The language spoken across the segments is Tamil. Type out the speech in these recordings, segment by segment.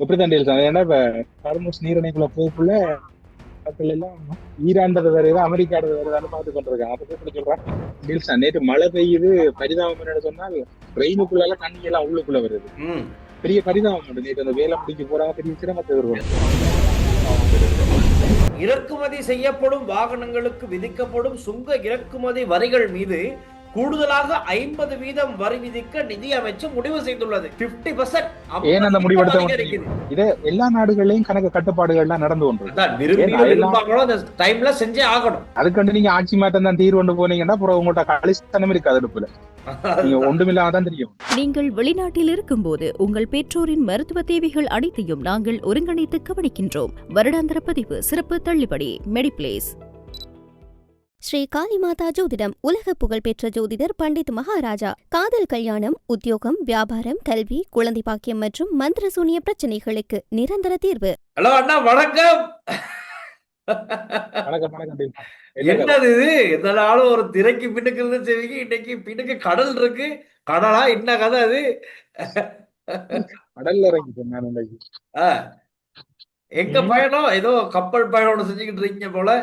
இப்படித்தான் டீல்ஸ். ஏன்னா இப்ப ஹார்முஸ் நீரிணைக்குள்ள போக்குள்ள மக்கள் எல்லாம் ஈரான்றது வேற ஏதோ அமெரிக்காறது வேற ஏதாவது பார்த்து கொண்டிருக்காங்க. அப்ப எப்படி சொல்றான் டீல்ஸ், நேற்று மழை பெய்யுது, பரிதாபம் என்னன்னு சொன்னால் ட்ரெயினுக்குள்ளால தண்ணி எல்லாம் உள்ளுக்குள்ள வருது. பெரிய பரிதாபம் உண்டு. நேற்று அந்த வேலை முடிக்க போறாங்க, பெரிய சிரமத்தை எதிர்கொள்ளும். இறக்குமதி செய்யப்படும் வாகனங்களுக்கு விதிக்கப்படும் சுங்க இறக்குமதி வரிகள் மீது கூடுதலாக 50% வரி விதிக்க நிதி அமைச்சு முடிவு செய்துள்ளது. 50% ஏன் அந்த முடிவெடுத்த இதை எல்லா நாடுகளையும் கணக்கு கட்டுப்பாடுகள்லாம் நடந்து கொண்டு டைம்ல செஞ்சே ஆகணும். அதுக்கு நீங்க ஆட்சி மாற்றம் தான் தீர்வு கொண்டு போனீங்கன்னா அப்புறம் உங்கள்கிட்ட கலிஸ்தனம் இருக்காது அடுப்புல. நீங்க ஒன்றுமில்லாதான் தெரியும். நீங்கள் வெளிநாட்டில் இருக்கும் போது உங்கள் பெற்றோரின் மருத்துவ தேவைகள் அனைத்தையும் நாங்கள் ஒருங்கிணைத்து கவனிக்கின்றோம். வருடாந்திர பதிவு சிறப்பு தள்ளுபடி மெடிப்ளேஸ். ஸ்ரீ காளிமாதா ஜோதிடம். உலக புகழ்பெற்ற ஜோதிடர் பண்டித் மகாராஜா. காதல், கல்யாணம், உத்தியோகம், வியாபாரம், கல்வி, குழந்தை பாக்கியம் மற்றும் மந்திர சூனிய பிரச்சனைகளுக்கு நிரந்தர தீர்வு. ஹலோ அண்ணா, வணக்கம். என்னது இது? எந்த நாளும் ஒரு திரைக்கு பின்னுக்கு செய்வீங்க, இன்னைக்கு பின்னுக்கு கடல் இருக்கு. கடலா? என்ன கதை அது? கடல்ல இறங்கி எங்க பயணம்? ஏதோ கப்பல் பயணம் செஞ்சுக்கிட்டு இருக்கீங்க போல.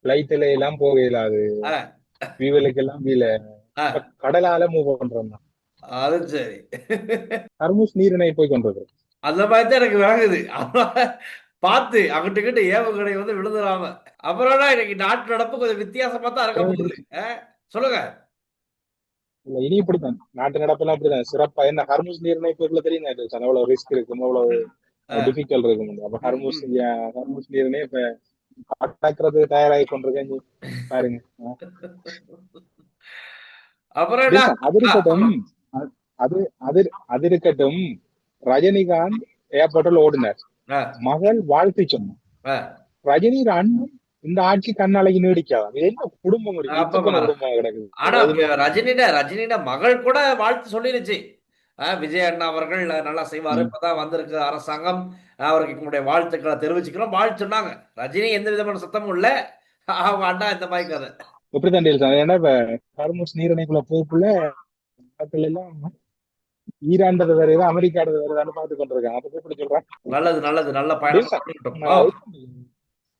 லைட்ல எல்லாம் போக இயலாது, வீவலுக்கெல்லாம் வீல கடலால மூவ் பண்றோம். அது சரி. ஹார்முஸ் நீரிணை போய் கொண்டிருக்கு. அந்த மாதிரி தான் எனக்கு வாங்குது. பார்த்து அங்கிட்டு ஏவுகணை வந்து விழுந்துடாம. அப்புறம் இன்னைக்கு நாட்டு நடப்பு கொஞ்சம் வித்தியாசமா தான் இருக்க போகுது. சொல்லுங்க. இனி இப்படித்தான் நாட்டு நடப்பெல்லாம் அப்படிதான் சிறப்பா. என்ன ஹார்முஸ் நீரிணை போக்குள்ள தெரியும் எவ்வளவு ரிஸ்க் இருக்கும், எவ்வளவு டிஃபிகல்ட் இருக்கும். அப்ப ஹார்முஸ் நீரிணை இப்ப அடக்கிறது தயாராகி கொண்டிருக்கேன் பாருங்க. அது இருக்கட்டும், அது இருக்கட்டும். ரஜினிகாந்த் ஏர்போர்ட்ல ஓடினார், மகள் வாழ்த்து சொன்னார். ரஜினிகாந்த் இந்த ஆட்சி கண்ணாலைக்கு நீடிக்காது. என்ன குடும்பம் கிடக்குது. ஆனா ரஜினியோட மகள் கூட வாழ்த்து சொல்லிருச்சு. விஜய் அண்ணா அவர்கள் நல்லா செய்வாரு, இப்பதான் வந்திருக்கு அரசாங்கம், அவருக்கு எங்களுடைய வாழ்த்துக்களை தெரிவிச்சுக்கிறோம் வாழ்த்து சொன்னாங்க. ரஜினி எந்த விதமான சத்தமும் இல்ல, அவங்க அண்ணா இந்த மாதிரி கதை. இப்படித்தான் டீல்ஸ். ஏன்னா இப்ப ஹார்முஸ் நீரிணைக்குள்ள போக்குள்ள மக்கள் எல்லாம் ஈரான்றது வேற ஏதோ அமெரிக்காறது வேற ஏதாவது பார்த்து கொண்டிருக்காங்க. அப்ப எப்படி சொல்றான் நல்லது நல்லது நல்ல பயணம்.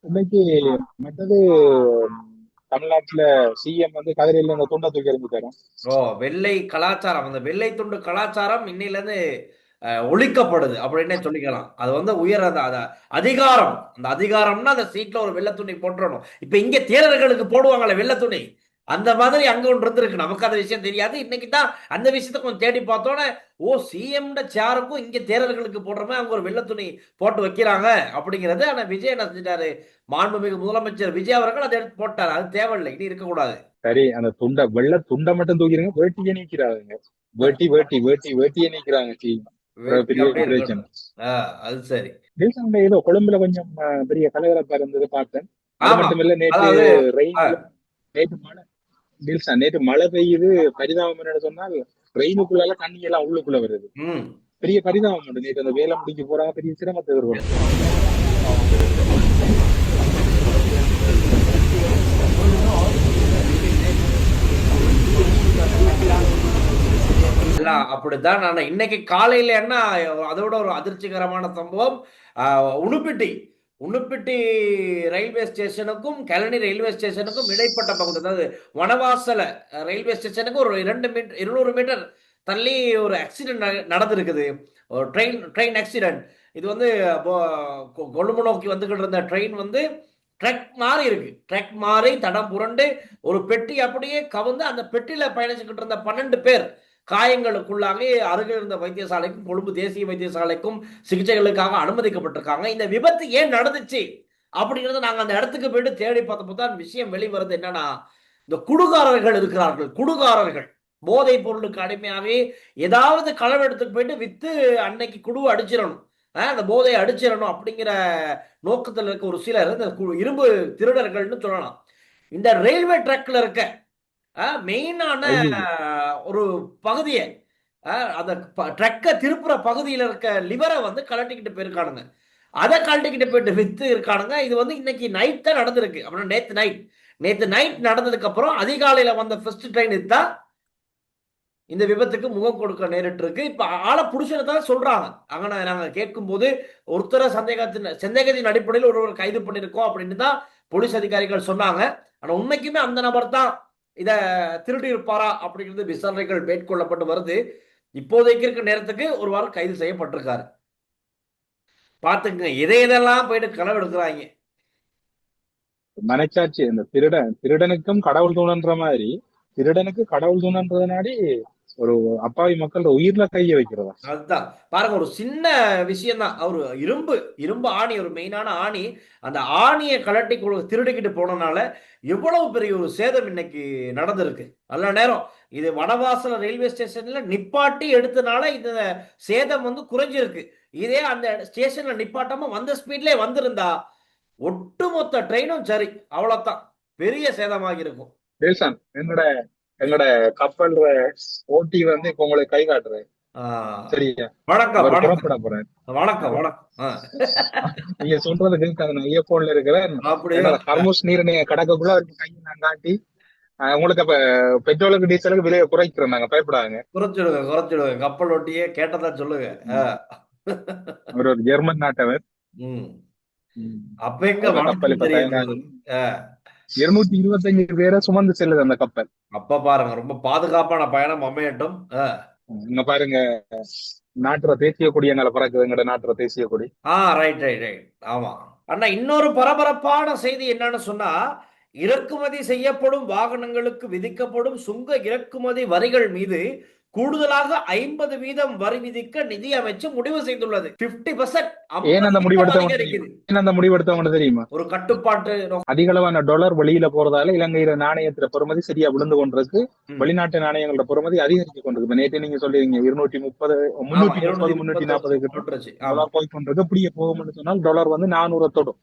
இன்னைக்கு மற்றது தமிழ்நாட்டுல சிஎம் வந்து கதிரையில இந்த துண்டை தூக்கி எறிஞ்சிட்டாரு. வெள்ளை கலாச்சாரம், அந்த வெள்ளை துண்டு கலாச்சாரம் இன்னையில இருந்து ஒழிக்கப்படுது அப்படின்னே சொல்லிக்கலாம். அது வந்து உயர் அதிகாரம், அந்த அதிகாரம்னா அந்த சீட்ல ஒரு வெள்ளை துணி போட்டுறணும். இப்ப இங்க தேர்தல்களுக்கு போடுவாங்கல்ல வெள்ளை துணி, அந்த மாதிரி அங்க ஒன்று இருந்திருக்கு. நமக்கு அந்த விஷயம் தெரியாது. இன்னைக்கு தான் அந்த விஷயத்த கொஞ்சம் தேடி பார்த்தோன்னே, சிஎம் சேருக்கும் இங்க தேர்தல்களுக்கு போடுறமே அவங்க ஒரு வெள்ளை துணி போட்டு வைக்கிறாங்க அப்படிங்கிறது. ஆனா விஜய் என்ன செஞ்சாரு, மாண்புமிகு முதலமைச்சர் விஜய் அவர்கள் அதை எடுத்து போட்டாரு. அது தேவையில்லை, இனி இருக்கக்கூடாது. சரி, அந்த துண்டை வெள்ளை துண்டை மட்டும் தூக்கிடுங்க, வேட்டியே நீக்கிறாங்க. வேட்டியே நீக்கிறாங்க. அது சரி. ஏதோ கொழும்புல கொஞ்சம் பெரிய கலகலப்பா இருந்தது பார்த்தேன். அது மட்டும் இல்ல, நேற்று மழை பெய்யுது, பரிதாபம் என்னன்னு சொன்னால் ட்ரெயினுக்குள்ளால தண்ணி எல்லாம் உள்ளுக்குள்ள வருது. பெரிய பரிதாபம் உண்டு. நேற்று அந்த வேலை முடிக்க போறாங்க, பெரிய சிரமத்தை எதிர்கொள்ளும். அப்படித்தான். நான் இன்னைக்கு காலையில என்ன அதோட ஒரு அதிர்ச்சிகரமான சம்பவம், உணுப்பிட்டி ரயில்வே ஸ்டேஷனுக்கும் கழனி ரயில்வே ஸ்டேஷனுக்கும் இடைப்பட்ட பகுதி, அதாவது வனவாசல ரயில்வே ஸ்டேஷனுக்கு ஒரு 200 மீட்டர் தள்ளி ஒரு ஆக்சிடென்ட் நடந்திருக்குது. ஒரு ட்ரெயின் ஆக்சிடென்ட். இது வந்து கொழும்பு நோக்கி வந்துகிட்டு இருந்த ட்ரெயின் வந்து ட்ரக் மாறி இருக்கு. ட்ரக் மாறி தடம் புரண்டு ஒரு பெட்டி அப்படியே கவுந்து அந்த பெட்டியில பயணிச்சுக்கிட்டு இருந்த 12 பேர் காயங்களுக்குள்ளாக அருகில் இருந்த வைத்தியசாலைக்கும் கொழும்பு தேசிய வைத்தியசாலைக்கும் சிகிச்சைகளுக்காக அனுமதிக்கப்பட்டிருக்காங்க. இந்த விபத்து ஏன் நடந்துச்சு அப்படிங்கறத நாங்க அந்த இடத்துக்கு போயிட்டு தேடி பார்த்தப்போ தான் விஷயம் வெளிவருது. என்னன்னா, இந்த குடுகாரர்கள் இருக்கிறார்கள். குடுகாரர்கள் போதைப் பொருளுக்கு அடிமையாகவே ஏதாவது களவு இடத்துக்கு போயிட்டு வித்து அன்னைக்கு குடுவை அடிச்சிடணும், அந்த போதையை அடிச்சிடணும் அப்படிங்கிற நோக்கத்தில் இருக்க ஒரு சிலர் இந்த இரும்பு திருடர்கள்னு சொல்லலாம். இந்த ரயில்வே ட்ராக்ல இருக்க மெயினான ஒரு பகுதியை, அந்த ட்ரக்கை திருப்புற பகுதியில் இருக்க லிவரை வந்து கழட்டிக்கிட்டு போயிருக்கானுங்க. அதை கழட்டிக்கிட்டு போயிட்டு வித்து இருக்கானுங்க. இது வந்து இன்னைக்கு நைட் தான் நடந்திருக்கு. அப்புறம் நேற்று நைட் நடந்ததுக்கு அப்புறம் அதிகாலையில வந்த ஃபர்ஸ்ட் ட்ரெயின் இதுதான். இந்த விபத்துக்கு முகம் கொடுக்க நேரிட்டு இருக்கு. இப்ப ஆளை புடிச்சதான் சொல்றாங்க. அங்க நாங்க கேட்கும் போது ஒருத்தர சந்தேகத்தின் அடிப்படையில் ஒருவர் கைது பண்ணிருக்கோம் அப்படின்னு தான் போலீஸ் அதிகாரிகள் சொன்னாங்க. ஆனா உண்மைக்குமே அந்த நபர் தான் இத திருடி இருப்பாரா அப்படிங்கிறது விசாரணைகள் மேற்கொள்ளப்பட்டு வருது. இப்போதைக்கு இருக்க நேரத்துக்கு ஒருவாறு கைது செய்யப்பட்டிருக்காரு. பாத்துங்க இதெல்லாம் போயிட்டு களவு எடுக்கிறாங்க. மனச்சாட்சி இந்த திருடனுக்கும் கடவுள் தூணன்ற மாதிரி திருடனுக்கு கடவுள் தூணன்றதுனாடி ஒரு அப்பாவி மக்கள் உயிர்ல கைய வைக்கிறதா. அதுதான் பாருங்க, ஒரு சின்ன விஷயம் தான். அவரு இரும்பு ஆணி, ஒரு மெயினான ஆணி, அந்த ஆணியை கலட்டி திருடிக்கிட்டு போனனால எவ்வளவு பெரிய ஒரு சேதம் இன்னைக்கு நடந்திருக்கு. நல்ல நேரம் இது வடவாசல் ரயில்வே ஸ்டேஷன்ல நிப்பாட்டி எடுத்தனால இந்த சேதம் குறைஞ்சிருக்கு. இதே அந்த ஸ்டேஷன்ல நிப்பாட்டாம வந்த ஸ்பீட்லயே வந்திருந்தா ஒட்டுமொத்த ட்ரெயினும் சரி அவ்வளவுதான், பெரிய சேதமாகி இருக்கும். என்னோட கப்பல் ஓட்டி இப்ப உங்களுக்கு கை காட்டுறேன். சரியா? வணக்கம் புறப்பட போறேன். வணக்கம் வணக்கம். நீங்க சொல்றதுக்கு ஐயப்போன்ல இருக்கிறேன். ஹர்முஸ் நீரிணைய கடக்கக்குள்ள கையை நான் காட்டி உங்களுக்கு அப்ப பெட்ரோலுக்கு டீசலுக்கு விலையை குறைக்கிறோம். நாங்க பயப்படாங்க. குறைச்சிடுங்க. கப்பல் ஓட்டியே கேட்டதா சொல்லுங்க. ஒரு ஜெர்மன் நாட்டவர். அப்ப எங்க கப்பல் 225 பேரை சுமந்து செல்லுது அந்த கப்பல். அப்ப பாருங்க, ரொம்ப பாதுகாப்பான பயணம் அமையட்டும். இங்க பாருங்க, நாட்டுற தேசிய கொடி எங்களை பறக்குது. எங்கட நாட்டுற தேசிய கொடி. ரைட். ஆமா அண்ணா, இன்னொரு பரபரப்பான செய்தி என்னன்னு சொன்னா, இறக்குமதி செய்யப்படும் வாகனங்களுக்கு விதிக்கப்படும் சுங்க இறக்குமதி வரிகள் மீது கூடுதலாக 50% வரி விதிக்க நிதி அமைச்சு முடிவு செய்துள்ளது. 50%. ஏன் அந்த முடிவெடுத்தவங்க தெரியுமா? ஒரு கட்டுப்பாட்டு. அதிக அளவான டாலர் வெளியில போறதால இலங்கையில நாணயத்துல பொறுமதி சரியா விழுந்து கொண்டிருக்கு. வெளிநாட்டு நாணயங்களோட பொறுமதி அதிகரிச்சு கொண்டிருக்கு. நேற்று நீங்க சொல்லிருங்க 230 340 போய் கொண்டிருக்கு. இப்படியே போகும்னு சொன்னால் டாலர் 400 தொடும்.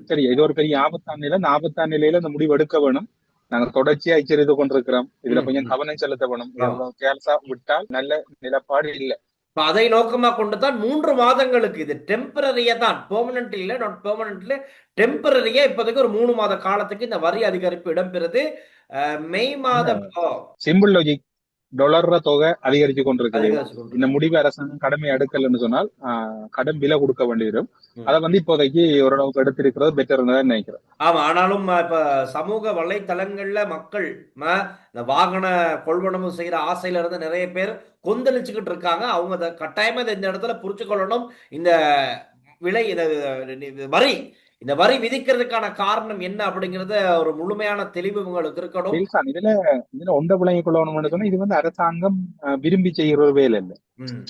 சரி, இது ஒரு பெரிய ஆபத்தான நிலை. இந்த ஆபத்தான நிலையில இந்த முடிவு எடுக்க வேணும். நாங்க தொடர்ச்சியா எச்சரித்து கொண்டிருக்கிறோம். இதுல கொஞ்சம் கவனம் செலுத்த வேணும். கேர்ஸா விட்டால் நல்ல நிலப்பாடு இல்ல. அதை நோக்கமா கொண்டுதான் 3 மாதங்களுக்கு, இது டெம்பரரியா தான், பெர்மனன்ட் இல்ல, நாட் பெர்மனன்ட்ல டெம்பரரியா இப்போதைக்கு ஒரு 3 மாத காலத்துக்கு இந்த வரி அதிகரிப்பு இடம்பெறுது. மே மாதம் சிம்பிள் லாஜிக், டாலர் தொகை அதிகரிச்சு கொண்டிருக்கிறது. இந்த முடிவு அரசாங்கம் கடமை எடுக்கலன்னு சொன்னால் கடன் விலை கொடுக்க வேண்டியதும். அதை இப்போதைக்கு ஓரளவுக்கு எடுத்திருக்கிறது பெட்டர் நினைக்கிறேன். ஆமா, ஆனாலும் இப்ப சமூக வலைத்தளங்கள்ல மக்கள் இந்த வாகன கொள்வனவு செய்யற ஆசையில இருந்து நிறைய பேர் கொந்தளிச்சுக்கிட்டு இருக்காங்க. அவங்க கட்டாயமா இந்த இடத்துல புரிச்சு கொள்ளணும். இந்த விலை இந்த வரி விதிக்கிறதுக்கான காரணம் என்ன அப்படிங்கறத ஒரு முழுமையான தெளிவு உங்களுக்கு இருக்கணும். இதுல ஒன்றை விளங்கிக் கொள்ளணும்னு சொன்னா, இது அரசாங்கம் விரும்பி செய்யற ஒரு வேலை இல்ல.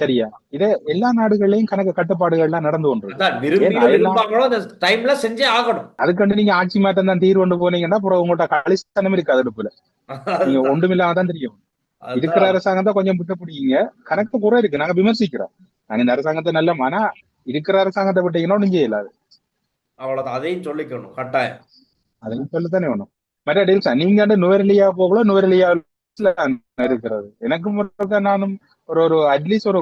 சரியா? இத எல்லா நாடுகளையும் கணக்கு கட்டுப்பாடுகள்லாம் நடந்து டைம்ல செஞ்சே ஆகணும். அதுக்கு நீங்க ஆட்சி மாற்றம் தான் தீர்வு கொண்டு போனீங்கன்னா அப்புறம் உங்கள்கிட்ட கலிஸ்தனம் இருக்காது. அடுப்புல நீங்க ஒன்றுமில்லாதான் தெரியும். இருக்கிற அரசாங்கம் தான் கொஞ்சம் விட்டு பிடிங்க. கணக்கு குறை இருக்கு, நாங்க விமர்சிக்கிறோம். நாங்க இந்த அரசாங்கத்தை நல்ல, ஆனா இருக்கிற அரசாங்கத்தை விட்டீங்கன்னா ஒன்றும் செய்யலாது. அவ்வளவுதான், அதையும் சொல்லிக்கணும் கட்டாயம். அதையும் சொல்லத்தானே வேணும். மற்ற டீல்ஸ் நீங்க நுவரெலியா போகல, நுவரெலியா இருக்கிறது. எனக்கும் நானும் ஒரு அட்லீஸ்ட் ஒரு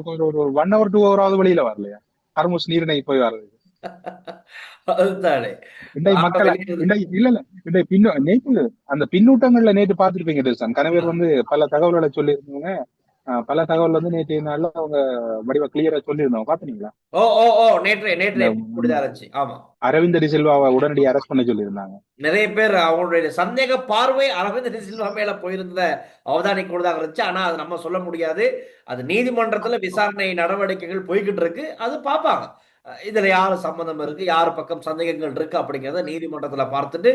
1 hour 2 hour வெளியில வரலையா ஹர்முஸ் நீரிணை போய் வர்றது. மக்கள் இல்ல நேற்று அந்த பின்னூட்டங்கள்ல நேற்று பாத்துருப்பீங்க டெல்சன். கணவர் பல தகவல்களை சொல்லி இருந்தவங்க, பல தகவல் நேற்று நாள்ல அவங்க வடிவ கிளியரா சொல்லியிருந்தோம். பாத்தீங்களா? அரவிந்த் டி சில்வாவை உடனடியாக அரெஸ்ட் பண்ண சொல்லியிருந்தாங்க. நிறைய பேர் அவங்களுடைய சந்தேக பார்வை அரவிந்த் டி சில்வா மேல போயிருந்த அவதானிக்கூடதாக இருந்துச்சு. ஆனா அது நம்ம சொல்ல முடியாது. அது நீதிமன்றத்துல விசாரணை நடவடிக்கைகள் போய்கிட்டு இருக்கு. அது பாப்பாங்க, இதுல யாரு சம்பந்தம் இருக்கு, யாரு பக்கம் சந்தேகங்கள் இருக்கு அப்படிங்கறத நீதிமன்றத்துல பார்த்துட்டு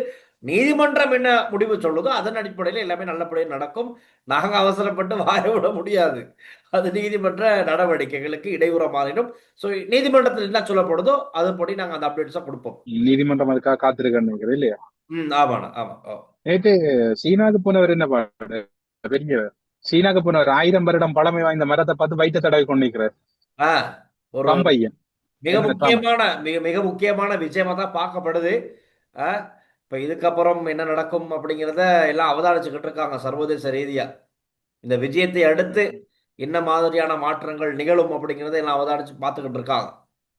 நீதிமன்றம் என்ன முடிவு சொல்லுதோ அதன் அடிப்படையில் எல்லாமே நல்லபடியாக நடக்கும். நாங்க அவசரப்பட்டு வாய விட முடியாது. அது நீதிமன்ற நடவடிக்கைகளுக்கு இடையூற மாறிடும். சோ நீதிமன்றத்தில் என்ன சொல்லப்படுதோ அதுபடி நாங்க அந்த அப்டேட்ஸா கொடுப்போம். நீதிமன்றம் அதுக்காக காத்திருக்கேன் இல்லையா? ஆமாண்ணா, ஆமா. நேற்று சீனாவுக்கு போனவர் என்ன பாடு, பெரிய சீனாவுக்கு போனவர் 1000 வருடம் பழமை வாய்ந்த மரத்தை பார்த்து வைத்த தடவை கொண்டிருக்கிறார். ஒரு பையன் மிக முக்கியமான விஷயமா தான் பார்க்கப்படுது. இப்ப இதுக்கப்புறம் என்ன நடக்கும் அப்படிங்கிறத எல்லாம் அவதானிச்சுக்கிட்டு இருக்காங்க சர்வதேச ரீதியா. இந்த விஜயத்தை அடுத்து என்ன மாதிரியான மாற்றங்கள் நிகழும் அப்படிங்கறத எல்லாம் அவதானிச்சு பார்த்துக்கிட்டு இருக்காங்க.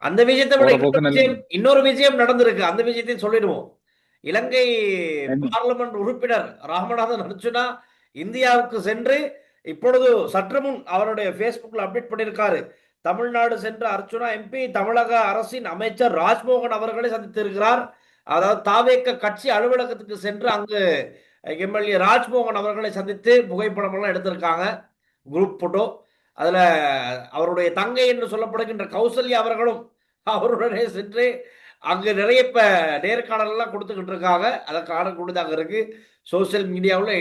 அந்த விஷயத்தை விட இன்னொரு விஷயம் நடந்திருக்கு. அந்த விஷயத்தையும் சொல்லிடுவோம். இலங்கை பார்லிமெண்ட் உறுப்பினர் ராமநாதன் அர்ச்சுனா இந்தியாவுக்கு சென்று இப்பொழுது சற்று முன் அவருடைய Facebookல அப்டேட் பண்ணியிருக்காரு. தமிழ்நாடு சென்ற அர்ச்சுனா எம்பி தமிழக அரசின் அமைச்சர் ராஜ்மோகன் அவர்களை சந்தித்திருக்கிறார். அதாவது தாவேக கட்சி அலுவலகத்துக்கு சென்று அங்கு எம்எல்ஏ ராஜ்மோகன் அவர்களை சந்தித்து புகைப்படம் எல்லாம் எடுத்திருக்காங்க. Group photo. அதுல அவருடைய தங்கை என்று சொல்லப்படுகின்ற கௌசல்யா அவர்களும் அவருடனே சென்று அங்க நிறைய இப்ப நேர்காணல் எல்லாம் கொடுத்துக்கிட்டு இருக்காங்க. அதை காணக்கூடியதாக இருக்கு. சோசியல் மீடியாவில்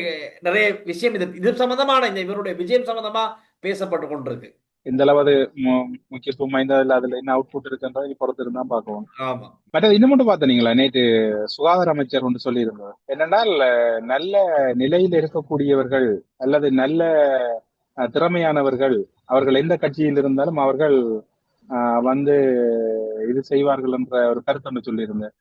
நிறைய விஷயம் இது சம்பந்தமான இந்த இவருடைய விஜயம் சம்பந்தமா பேசப்பட்டு கொண்டிருக்கு. இந்த அளவு முக்கியத்துவம் வாய்ந்ததில் அதுல என்ன அவுட்புட் இருக்குன்றதை பொறுத்து இருந்தா பார்க்குவோம். ஆமா. மற்றது இன்னும் மட்டும் பார்த்தீங்களா, நேற்று சுகாதார அமைச்சர் ஒன்று சொல்லியிருந்தார். என்னென்னால் நல்ல நிலையில் இருக்கக்கூடியவர்கள் அல்லது நல்ல திறமையானவர்கள் அவர்கள் எந்த கட்சியில் இருந்தாலும் அவர்கள் வந்து இது செய்வார்கள் என்ற ஒரு கருத்து ஒன்று சொல்லியிருந்தேன்.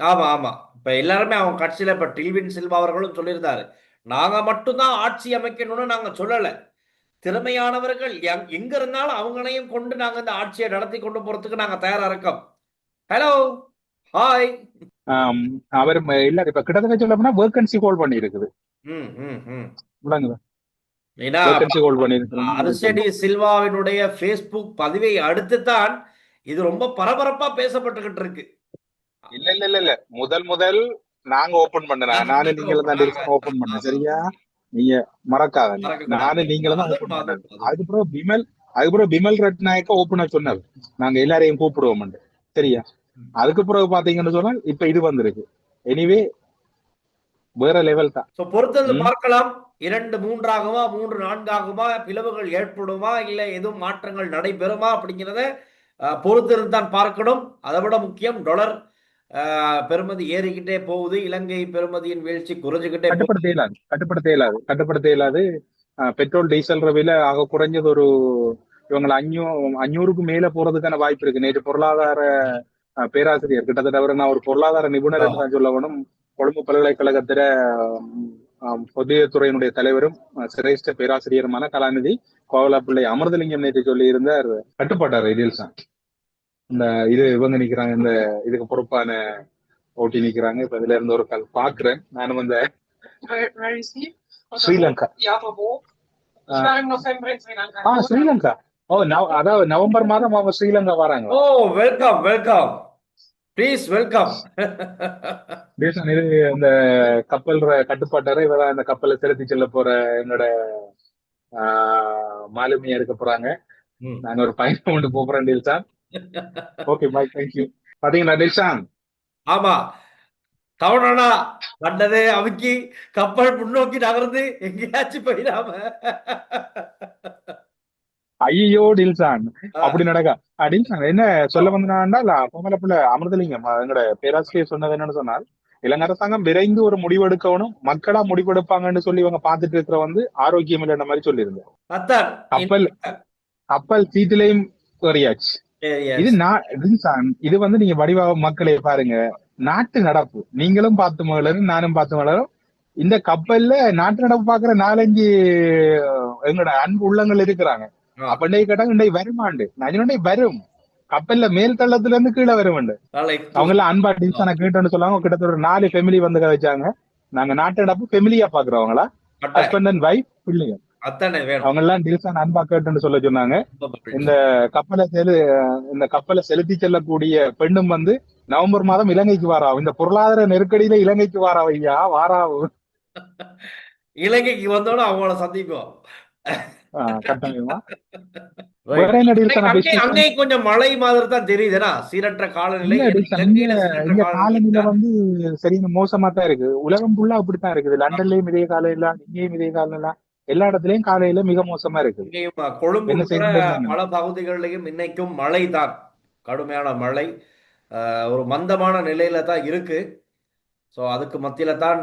ஆமா ஆமா. இப்ப எல்லாருமே அவங்க கட்சியில இப்ப டில்வின் சில்வா அவர்களும் சொல்லியிருந்தாரு, நாங்க மட்டும்தான் ஆட்சி அமைக்கணும்னு நாங்க சொல்லல, திறமையானவர்கள் எங்க இருந்தாலும் அவங்களையும் கொண்டு நாங்க இந்த ஆட்சியை நடத்தி கொண்டு போறதுக்கு நாங்க தயாரா இருக்கோம். Hello hi. அவர் இல்ல இப்ப கிட்டத்தட்ட சொல்ல போனா வேகன்சி ஹோல்ட் பண்ணி இருக்குது. அரிசடி சில்வாவினுடைய Facebook பதிவை அடுத்துதான் இது ரொம்ப பரபரப்பா பேசப்பட்டுகிட்டு இருக்கு. இல்ல இல்ல இல்ல இல்ல முதல் நாங்க ஓபன் பண்ணேன். நானும் நீங்களும் தான் ஓபன் பண்ணேன். சரியா, நீங்க மறக்காத. நானும் நீங்களும் தான் ஓபன் பண்ணேன். அதுக்கப்புறம் பிமல் ரட்நாயக்க ஓபனா சொன்னார், நாங்க எல்லாரையும் கூப்பிடுவோம். சரியா, அதுக்கு பிறகு பாத்தீங்கன்னு சொன்னால் இப்ப இது வந்திருக்கு. எனிவே வேற லெவல் தான். பொறுத்தது பார்க்கலாம். 2 3 3 4 பிளவுகள் ஏற்படுமா இல்ல எதுவும் மாற்றங்கள் நடைபெறுமா அப்படிங்கிறத பொறுத்திருந்து தான் பார்க்கணும். அதை விட முக்கியம் டாலர் பெறுமதி ஏறிக்கிட்டே போகுது. இலங்கை பெறுமதியின் வீழ்ச்சி குறைஞ்சுக்கிட்டே கட்டுப்படுத்த இயலாது. பெட்ரோல் டீசல் விலை ஆக குறைஞ்சது ஒரு இவங்களை 500க்கு மேல போறதுக்கான வாய்ப்பு இருக்கு. நேற்று பொருளாதார பேராசிரியர், கிட்டத்தட்ட நான் ஒரு பொருளாதார நிபுணர் என்று தான் சொல்ல வேணும், கொழும்பு பல்கலைக்கழகத்தில பொதுத்துறையினுடைய தலைவரும் சிரேஷ்ட பேராசிரியருமான கலாநிதி கோவலாப்பிள்ளை அமிர்தலிங்கம் நேற்று சொல்லி இருந்தார், கட்டுப்பாட்டார் இதில்சான். இந்த இது இவங்க நிக்கிறாங்க, இந்த இதுக்கு பொறுப்பான ஓட்டி நிக்கிறாங்க. இப்ப இதுல இருந்து ஒரு கால் பாக்குறேன். நானும் இந்த ஸ்ரீலங்கா ஸ்ரீலங்கா அதாவது நவம்பர் மாதம் அவங்க ஸ்ரீலங்கா வராங்க. ஓ வெல்கம் வெல்கம், ப்ளீஸ் வெல்கம். இது இந்த கப்பல் கட்டுப்பாட்டார இவதான் இந்த கப்பலை செலுத்தி செல்ல போற என்னோட மாலுமியா இருக்க போறாங்க. நாங்க ஒரு பயணம் கொண்டு போறோம் டில்சான். Okay bye, thank you. பாத்தீங்களா டில்சான்? ஆமா, தவணா கண்டதே அமுக்கி கப்பல் முன்னோக்கி நகர்ந்து எங்கேயாச்சும் போயிடாம. ஐயோ டில்சான் அப்படி நடக்கா. டில்சான் என்ன சொல்ல வந்தாண்டா, கோமலப்புல அமிர்தலிங்கம் எங்களோட பேராசிரியர் சொன்னது என்னன்னு சொன்னால், இலங்கை அரசாங்கம் விரைந்து ஒரு முடிவெடுக்கணும், மக்களா முடிவெடுப்பாங்கன்னு சொல்லி இவங்க பாத்துட்டு இருக்கிற ஆரோக்கியம் இல்லைன்ற மாதிரி சொல்லியிருந்தேன். கப்பல் சீட்டிலையும் ஏறியாச்சு. இது நீங்க வடிவா மக்களை பாருங்க, நாட்டு நடப்பு நீங்களும் பார்த்து மகளரும் நானும் பார்த்து மகளரும். இந்த கப்பல்ல நாட்டு நடப்பு பாக்குற 4-5 எங்களோட அன்பு உள்ளங்கள் இருக்கிறாங்க. அப்ப கேட்டாங்க வருமாண்டு, நான் வரும் கப்பல்ல மேல் தள்ளத்துல இருந்து கீழே வருமாண்டு. அவங்க எல்லாம் அன்பா டில்சான கேட்டோன்னு சொல்லுவாங்க. கிட்டத்தட்ட ஒரு 4 ஃபேமிலி வந்து வச்சாங்க. நாங்க நாட்டு நடப்பு ஃபேமிலியா பாக்குறவங்களா, ஹஸ்பண்ட் அண்ட் வைஃப், பிள்ளைங்க, அவங்க எல்லாம் டில்சான் அன்பா கேட்டுன்னு சொல்ல சொன்னாங்க. இந்த கப்பலை செலுத்தி செல்லக்கூடிய பெண்ணும் நவம்பர் மாதம் இலங்கைக்கு வாராவும். இந்த பொருளாதார நெருக்கடியில இலங்கைக்கு வாராவும். ஐயா வாராவும், இலங்கைக்கு வந்தோட அவங்கள சந்திப்போம் கட்டாயமா. அங்கே கொஞ்சம் மழை மாதிரி தான் தெரியுதுனா, சீரற்ற காலநிலை. காலநிலை சரியான மோசமா தான் இருக்கு. உலகம் ஃபுல்லா அப்படித்தான் இருக்குது. லண்டன்லயும் இதே காலையில, இங்கேயும் இதே காலையில, எல்லா இடத்துலயும் காலையில மிக மோசமா இருக்கு. கொழும்பு பல பகுதிகளிலையும் இன்னைக்கும் மழை தான், கடுமையான மழை, ஒரு மந்தமான நிலையில தான் இருக்கு. சோ அதுக்கு மத்தியில தான்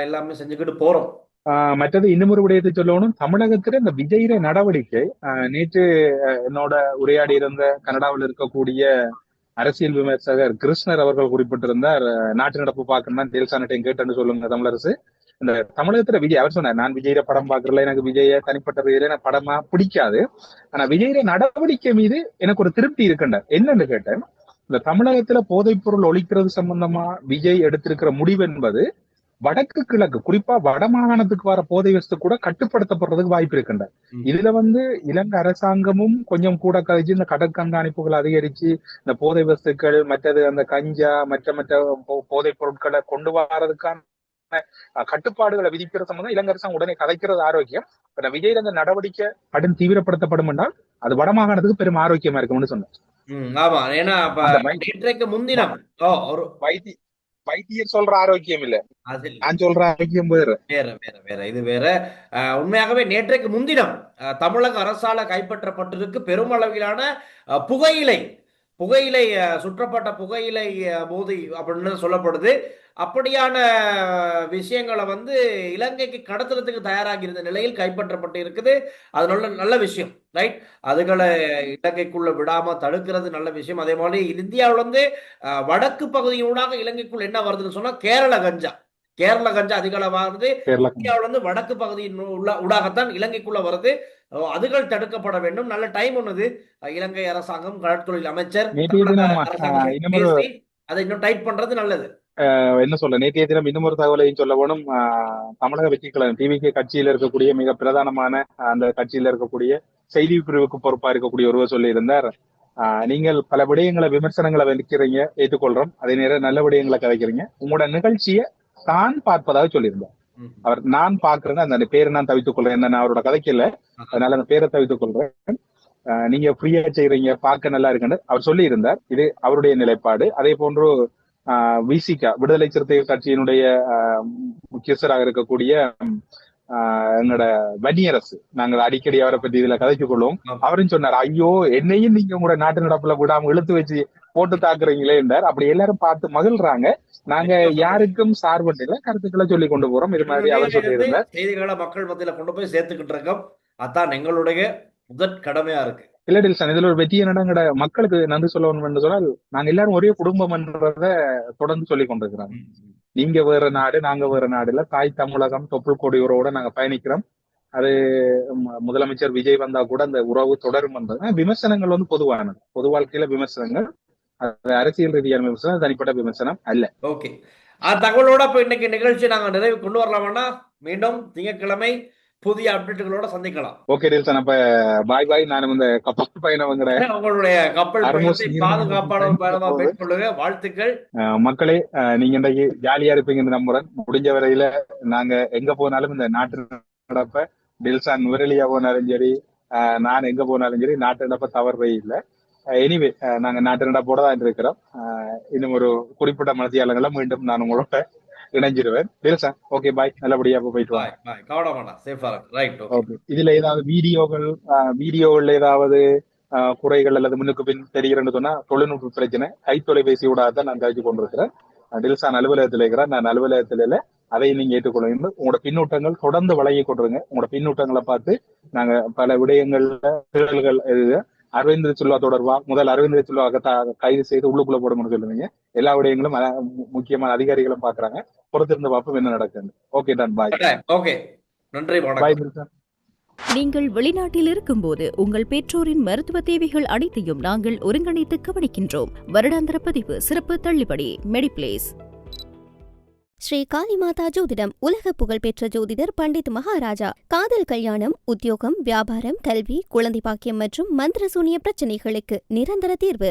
எல்லாமே செஞ்சுக்கிட்டு போறோம். மற்றது இன்னும் ஒரு விடயத்தை சொல்லணும். தமிழகத்துல இந்த விஜயிற நடவடிக்கை, நேற்று என்னோட உரையாடி இருந்த கனடாவில் இருக்கக்கூடிய அரசியல் விமர்சகர் கிருஷ்ணர் அவர்கள் குறிப்பிட்டிருந்தார், நாட்டு நடப்பு பார்க்கணும்னா டில்சானிட்டையும் கேட்டேன்னு சொல்லுங்க தமிழரசு. இந்த தமிழகத்துல விஜய் அவர் சொன்னார், நான் விஜயிற படம் பாக்குறல, எனக்கு விஜய தனிப்பட்ட விஜயில எனக்கு படமா பிடிக்காது, ஆனா விஜயிற நடவடிக்கை மீது எனக்கு ஒரு திருப்தி இருக்குண்டார். என்னன்னு கேட்டேன், இந்த தமிழகத்துல போதைப் பொருள் ஒழிக்கிறது சம்பந்தமா விஜய் எடுத்திருக்கிற முடிவு என்பது வடக்கு கிழக்கு குறிப்பா வட மாகாணத்துக்கு வர போதை வஸ்து கூட கட்டுப்படுத்தப்படுறதுக்கு வாய்ப்பு இருக்கின்ற. இதுல இலங்கை அரசாங்கமும் கொஞ்சம் கூட கழிச்சு இந்த கடற்கண்காணிப்புகள் அதிகரிச்சு இந்த போதை வஸ்துக்கள் மற்றது அந்த கஞ்சா மற்ற போதைப் பொருட்களை கொண்டு வரதுக்கான கட்டுப்பாடுகளை விதிக்கிற சம்பந்தம் இலங்கை அரசாங்கம் உடனே கதைக்கிறது ஆரோக்கியம். விஜய் அந்த நடவடிக்கை கடும் தீவிரப்படுத்தப்படும் என்றால் அது வட மாகாணத்துக்கு பெரும் ஆரோக்கியமா இருக்கும்னு சொன்னேன். ஆமா, ஏன்னா நேற்றைக்கு முன்தினம் ஒரு வைத்தியர் சொல்ற ஆரோக்கியம் இல்ல, நான் சொல்ற ஆரோக்கியம் வேற வேற இது வேற. உண்மையாகவே நேற்றைக்கு முன்தினம் தமிழக அரசால கைப்பற்றப்பட்டிருக்கு பெருமளவிலான புகையிலை சுற்றப்பட்ட புகையிலை போதை அப்படின்னு சொல்லப்படுது. அப்படியான விஷயங்களை இலங்கைக்கு கடத்துறதுக்கு தயாராகி இருந்த நிலையில் கைப்பற்றப்பட்டு இருக்குது. அது நல்ல விஷயம், ரைட்? அதுகளை இலங்கைக்குள்ள விடாம தடுக்கிறது நல்ல விஷயம். அதே மாதிரி இந்தியாவில வடக்கு பகுதியூடாக இலங்கைக்குள்ள என்ன வருதுன்னு சொன்னா கேரள கஞ்சா அதிக அளவு வருது. இந்தியாவில வடக்கு பகுதியின் ஊடாகத்தான் இலங்கைக்குள்ள வருது. அதுகள் தடுக்கப்பட வேண்டும். நல்ல டைம் ஒண்ணுது. இலங்கை அரசாங்கம் கடற்தொழில் அமைச்சர் அதை இன்னும் டைட் பண்றது நல்லது. என்ன சொல்ல, நேற்றைய தினம் இன்னும் ஒரு தகவலையும் சொல்ல வேணும். தமிழக வெற்றிக்கழகம் டிவிகே கட்சியில இருக்கக்கூடிய மிக பிரதானமான அந்த கட்சியில இருக்கக்கூடிய செய்தி பிரிவுக்கு பொறுப்பா இருக்கக்கூடிய ஒருவர் சொல்லியிருந்தார், நீங்கள் பல விடயங்களை விமர்சனங்களை வைக்கிறீங்க, ஏற்றுக்கொள்றோம், அதே நேரம் நல்ல விடயங்களை கதைக்கிறீங்க, உங்களோட நிகழ்ச்சியை தான் பார்ப்பதாக சொல்லியிருந்தார். அவர் நான் பாக்குறேன்னு அந்த பேரை நான் தவித்துக் கொள்றேன், என்ன அவரோட கதைக்கல, அதனால அந்த பேரை தவித்துக் கொள்றேன். நீங்க ஃப்ரீயா செய்யறீங்க, பார்க்க நல்லா இருக்குன்னு அவர் சொல்லி இருந்தார். இது அவருடைய நிலைப்பாடு. அதே போன்று விசிகா விடுதலை சிறுத்தைகள் கட்சியினுடைய முக்கியஸ்தராக இருக்கக்கூடிய எங்களோட வன்னியரசு, நாங்கள் அடிக்கடி அவரை பற்றி இதுல கதைச்சு கொள்வோம். அவரும் சொன்னார், ஐயோ என்னையும் நீங்க உங்களோட நாட்டு நடப்புல விடாம இழுத்து வச்சு போட்டு தாக்குறீங்களே என்றார். அப்படி எல்லாரும் பார்த்து மகிழ்றாங்க. நாங்க யாருக்கும் சார்பட்டு இல்ல, கருத்துக்களை சொல்லி கொண்டு போறோம். இது மாதிரி அவர் சொல்லி இருந்தார். செய்திகளை மக்கள் மத்தியில கொண்டு போய் சேர்த்துக்கிட்டு இருக்கோம். அதான் எங்களுடைய முதற் கடமையா இருக்கு. இல்ல டில்சன், இதுல ஒரு வெற்றிய நடங்கட மக்களுக்கு நன்றி சொல்லணும் என்று சொன்னால், நாங்க எல்லாரும் ஒரே குடும்பம் என்றத தொடர்ந்து சொல்லி கொண்டிருக்கிறாங்க. நீங்க வேற நாடு, நாங்க வேற நாடு இல்ல, தாய் தமிழகம் தொப்புள் கொடியோட நாங்க பயணிக்கிறோம். அது முதலமைச்சர் விஜய் வந்தா கூட அந்த உறவு தொடரும் வந்தது. விமர்சனங்கள் பொதுவானது, பொது வாழ்க்கையில விமர்சனங்கள், அது அரசியல் ரீதியான விமர்சனம், தனிப்பட்ட விமர்சனம் அல்ல. ஓகே, தகவலோட இப்ப இன்னைக்கு நிகழ்ச்சி நாங்க நிறைவு கொண்டு வரலாம்னா மீண்டும் திங்கட்கிழமை புதிய அப்டேட்டுகளோட சந்திக்கலாம். ஓகே டில்சன், அப்ப பாய் பாய். நானும் இந்த கப்பல் பயணம் உங்களுடைய கப்பல் பாதுகாப்பான பயணமா மேற்கொள்ளுங்க. வாழ்த்துக்கள் மக்களே. நீங்க இன்றைக்கு ஜாலியா இருப்பீங்க இந்த நம்புறேன். முடிஞ்ச வரையில நாங்க எங்க போனாலும் இந்த நாட்டு நடப்ப, டில்சன் நுவரெலியா போனாலும் சரி, நான் எங்க போனாலும் சரி, நாட்டு நடப்ப தவறே இல்லை. எனிவே நாங்க நாட்டு நடப்போட தான் இருக்கிறோம். இன்னும் ஒரு குறிப்பிட்ட மனதியாளங்களை மீண்டும் நான் உங்களோட இணைஞ்சிருவேன். ஓகே பாய், நல்லபடியா போயிட்டு வாங்க. இதுல ஏதாவது வீடியோகள் ஏதாவது குறைகள் அல்லது முன்னுக்கு பின் தெரிகிறேன்னு சொன்னா தொழில்நுட்ப பிரச்சனை, கைத்தொலைபேசியோட தான் நான் கழிச்சு கொண்டிருக்கிறேன். டில்சான் அலுவலகத்தில் இருக்கிறேன், நான் அலுவலகத்துல இல்ல, அதை நீங்க ஏற்றுக்கொள்ளுங்க. உங்களோட பின்னூட்டங்கள் தொடர்ந்து வழங்கி கொண்டிருங்க. உங்களோட பின்னூட்டங்களை பார்த்து நாங்க பல விடயங்கள்ல தேடல்கள் அரவிந்த் சில்வா தொடர்பா முதல் அரவிந்த் சில்வா கைது செய்து உள்ளுக்குள்ள போடுங்கன்னு சொல்லுவீங்க. எல்லா விடயங்களும் முக்கியமான அதிகாரிகளும் பாக்குறாங்க. பொறுத்திருந்து பார்ப்போம் என்ன நடக்குது. ஓகே டன், பாய். ஓகே, நன்றி, பாய். நீங்கள் வெளிநாட்டில் இருக்கும்போது உங்கள் பெற்றோரின் மருத்துவ தேவைகள் அனைத்தையும் நாங்கள் ஒருங்கிணைத்து கவனிக்கின்றோம். வருடாந்திர பதிவு சிறப்பு தள்ளுபடி மெடிப்ளேஸ். ஸ்ரீ காளிமாதா ஜோதிடம் உலக புகழ்பெற்ற ஜோதிடர் பண்டித் மகாராஜா. காதல், கல்யாணம், உத்தியோகம், வியாபாரம், கல்வி, குழந்தை பாக்கியம் மற்றும் மந்திர சூனிய பிரச்சனைகளுக்கு நிரந்தர தீர்வு.